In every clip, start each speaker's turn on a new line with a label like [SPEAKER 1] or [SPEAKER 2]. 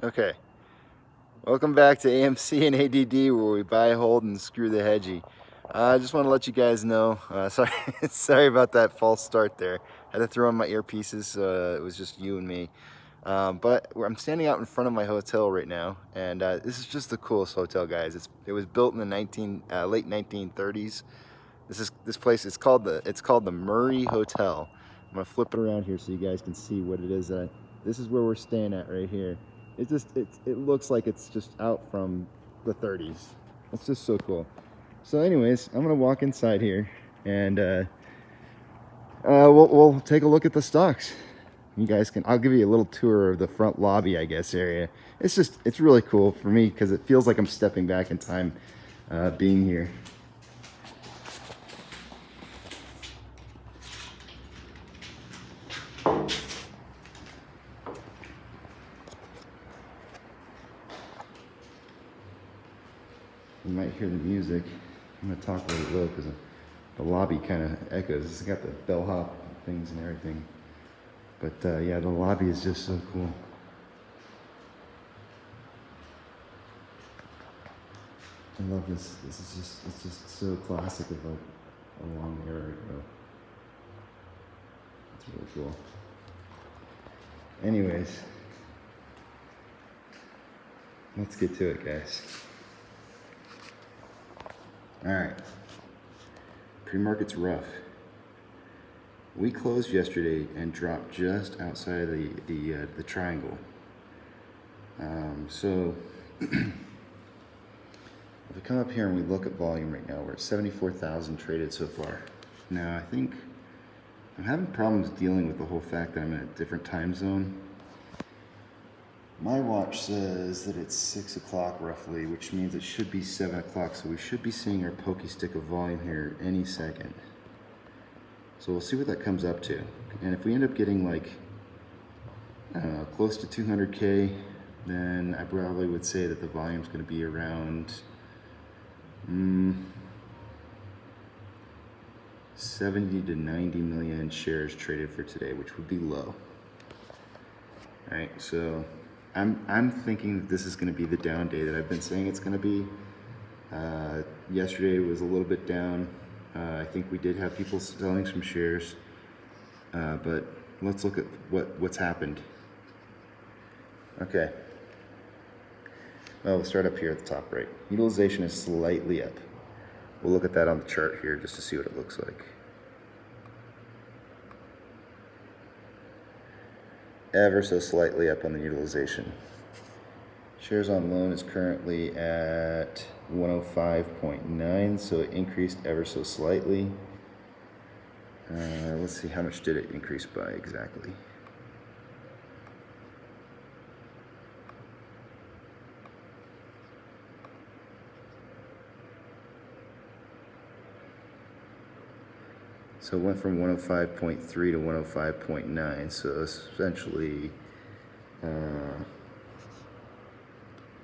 [SPEAKER 1] Okay, welcome back to AMC and ADD, where we buy, hold, and screw the hedgie. I just want to let you guys know, sorry, sorry about that false start there. I had to throw in my earpieces, so it was just you and me. But I'm standing out in front of my hotel right now, and this is just the coolest hotel, guys. It was built in the late 1930s. This place. It's called the Murray Hotel. I'm gonna flip it around here so you guys can see what it is. This is where we're staying at right here. It looks like it's just out from the 30s. It's just so cool. So anyways, I'm gonna walk inside here and we'll take a look at the stocks. You guys can, I'll give you a little tour of the front lobby, I guess, area. It's really cool for me because it feels like I'm stepping back in time being here. You might hear the music. I'm gonna talk a little low because the lobby kind of echoes. It's got the bellhop things and everything. But yeah, the lobby is just so cool. I love this. It's just so classic of a long era ago. It's really cool. Anyways, let's get to it, guys. All right. Pre-market's rough. We closed yesterday and dropped just outside of the triangle. So if we come up here and we look at volume right now, we're at 74,000 traded so far. Now I think I'm having problems dealing with the whole fact that I'm in a different time zone. My watch says that it's 6 o'clock roughly, which means it should be 7 o'clock. So we should be seeing our pokey stick of volume here any second. So we'll see what that comes up to. And if we end up getting like, I don't know, close to 200K, then I probably would say that the volume's going to be around 70 to 90 million shares traded for today, which would be low. All right, so I'm thinking that this is going to be the down day that I've been saying it's going to be. Yesterday was a little bit down. I think we did have people selling some shares, but let's look at what's happened. Okay. Well, we'll start up here at the top right. Utilization is slightly up. We'll look at that on the chart here just to see what it looks like. Ever so slightly up on the utilization. Shares on loan is currently at 105.9, so it increased ever so slightly. Let's see, how much did it increase by exactly? So it went from 105.3 to 105.9, so essentially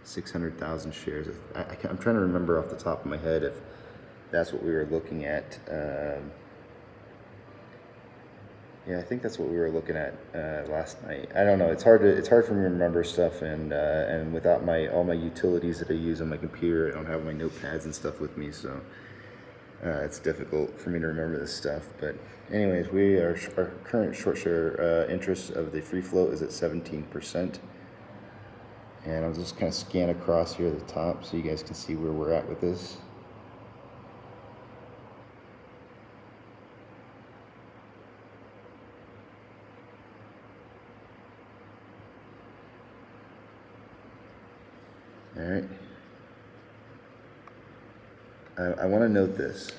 [SPEAKER 1] 600,000 shares. I'm trying to remember off the top of my head if that's what we were looking at. Yeah, I think that's what we were looking at last night. I don't know. It's hard for me to remember stuff, and without all my utilities that I use on my computer, I don't have my notepads and stuff with me, so it's difficult for me to remember this stuff. But anyways, our current short share interest of the free float is at 17%. And I'll just kind of scan across here at the top so you guys can see where we're at with this. All right. I want to note this.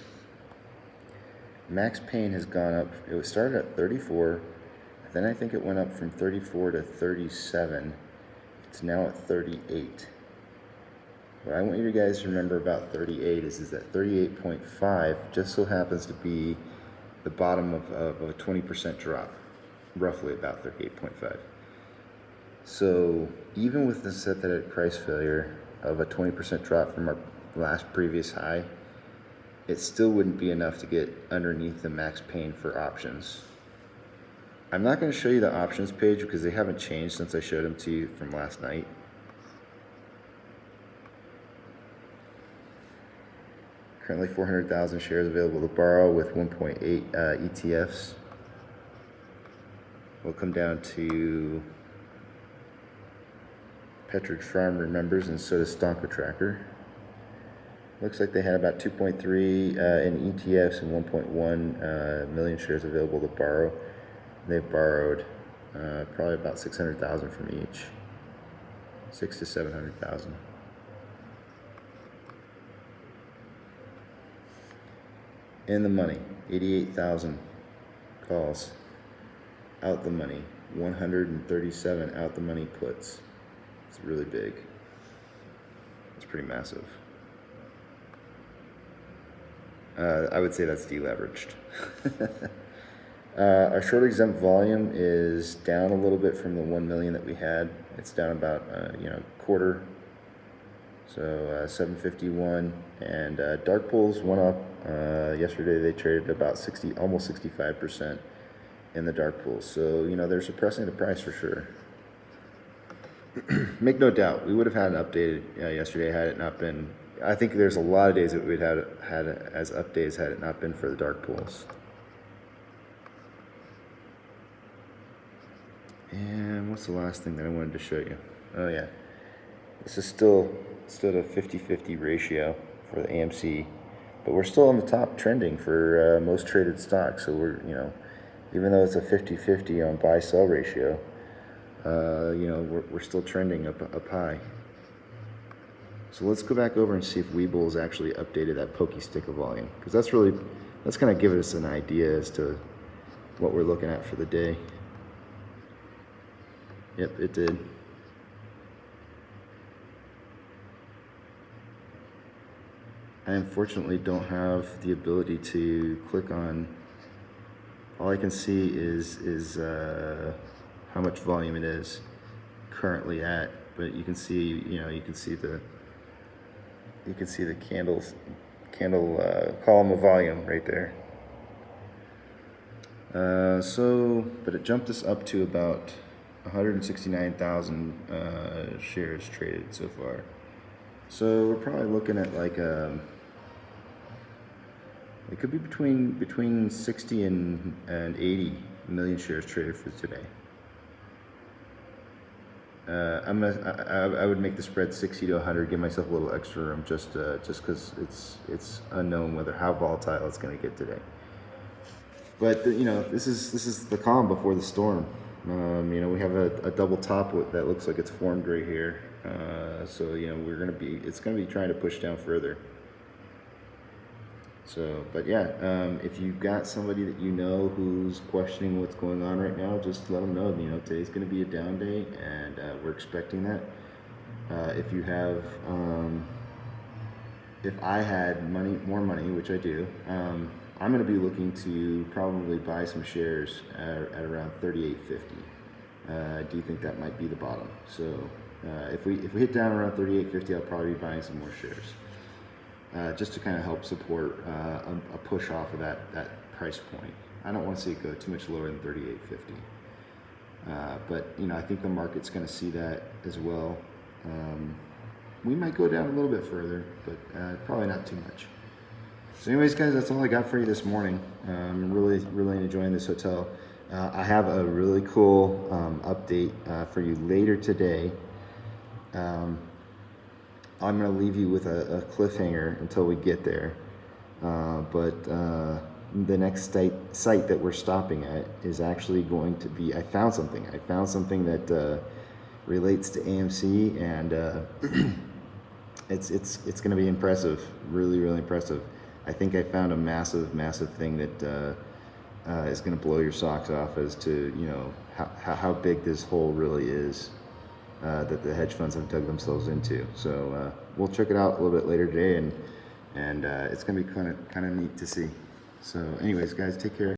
[SPEAKER 1] Max pain has gone up. It started at 34, then I think it went up from 34 to 37. It's now at 38. What I want you guys to remember about 38 is that 38.5 just so happens to be the bottom of a 20% drop, roughly about 38.5. So even with the synthetic price failure of a 20% drop from our last previous high, it still wouldn't be enough to get underneath the max pain for options. I'm not going to show you the options page because they haven't changed since I showed them to you from last night. Currently 400,000 shares available to borrow with 1.8 ETFs. We'll come down to Petridge Farmer members, and so does Stonka Tracker. Looks like they had about 2.3 in ETFs and 1.1 million shares available to borrow. They've borrowed probably about 600,000 from each, 600 to 700,000. In the money, 88,000 calls. Out the money, 137 out the money puts. It's really big. It's pretty massive. I would say that's deleveraged. Our short exempt volume is down a little bit from the 1 million that we had. It's down about quarter. So 751, and dark pools went up. Yesterday they traded about almost 65% in the dark pools. So they're suppressing the price for sure. Make no doubt, we would have had an updated yesterday had it not been. I think there's a lot of days that we'd had as updates had it not been for the dark pools. And what's the last thing that I wanted to show you? Oh yeah, this is still at a 50-50 ratio for the AMC, but we're still on the top trending for most traded stocks. So we're even though it's a 50-50 on buy-sell ratio, we're still trending up high. So let's go back over and see if Weeble's actually updated that pokey stick of volume, because that's kind of give us an idea as to what we're looking at for the day. Yep, it did. I unfortunately don't have the ability to click on. All I can see is how much volume it is currently at, but you can see the candle column of volume right there. But it jumped us up to about 169,000 shares traded so far. So we're probably looking at like it could be between 60 and 80 million shares traded for today. I would make the spread 60 to 100, give myself a little extra room, just because it's unknown how volatile it's going to get today. But this is the calm before the storm. We have a double top that looks like it's formed right here. So it's gonna be trying to push down further. So, but yeah, if you've got somebody that who's questioning what's going on right now, just let them know. Today's gonna be a down day, and we're expecting that. If you have, if I had more money, which I do, I'm gonna be looking to probably buy some shares at around 38.50. I do think that might be the bottom. So if we hit down around 38.50, I'll probably be buying some more shares. Just to kind of help support a push off of that price point. I don't want to see it go too much lower than 38.50. But I think the market's going to see that as well. We might go down a little bit further, but probably not too much. So anyways, guys, that's all I got for you this morning. I'm really enjoying this hotel. I have a really cool update for you later today. I'm going to leave you with a cliffhanger until we get there. But the next site that we're stopping at is actually going to be, I found something that relates to AMC, and it's going to be impressive, really impressive. I think I found a massive thing that is going to blow your socks off as to how big this hole really is. That the hedge funds have dug themselves into. So we'll check it out a little bit later today, and it's gonna be kind of neat to see. So anyways, guys, take care.